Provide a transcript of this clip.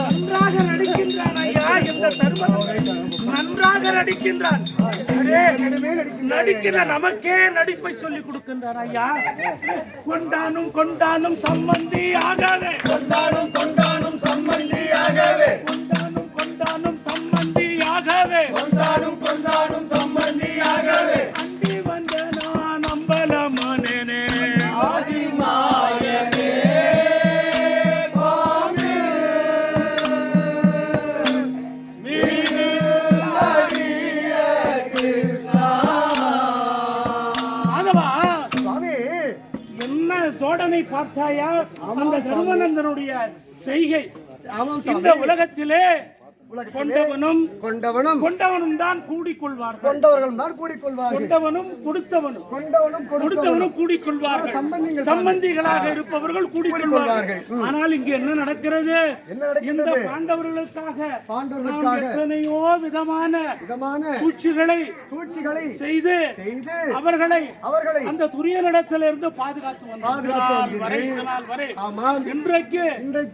நன்றாக நடிக்கின்றான் ஐயா. இந்த தர்மன் நன்றாக நடிக்கின்றான். நடிக்கிற நமக்கே நடிப்பை சொல்லிக் கொடுக்கின்றான் ஐயா. கொண்டானும் கொண்டானும் சம்பந்தி ஆகவே, கொண்டாடும் கொண்டாடும் சம்பந்தி ஆகவே, கொண்டானும் கொண்டானும் சம்பந்தி ஆகவே, கொண்டாடும் கொண்டாடும் சம்பந்தி ஆகவே, அண்டி வந்த நான் அம்பலமானேனே ஆதிமாயனே பாமே வீரடிய கிருஷ்ணா. ஆதவா, சுவாமி, என்ன ஜோடனை பார்த்தாயா? அந்த தர்மநந்தனுடைய செய்கை ஆமாம் இந்த உலகத்திலே கொண்டவனும் கொண்டவனும் கொண்டவனும் தான் கூடிக்கொள்வார்கள். கொண்டவர்கள் தான் கூடிக்கொள்வார்கள். கொண்டவனும் கொடுத்தவனும் கொண்டவனும் கொடுத்தவனும் கூடிக்கொள்வார்கள். சம்பந்திகள் சம்பந்திகளாக இருப்பவர்கள் கூடிக்கொள்வார்கள். ஆனால் இங்கு என்ன நடக்கிறது? என்ன நடக்கிறது? இந்த பாண்டவர்களுக்காக பாண்டவர்களுக்காக நாம் எத்தனையோ விதமான விதமான சூழ்ச்சிகளை சூழ்ச்சிகளை செய்து செய்து அவர்களை அவர்களை அந்த துரியனிடத்திலிருந்து பாதுகாத்து வந்தார். பாதுகாத்து வரை இதனால் வரை ஆமாம் இன்றைக்கு இன்றைக்கு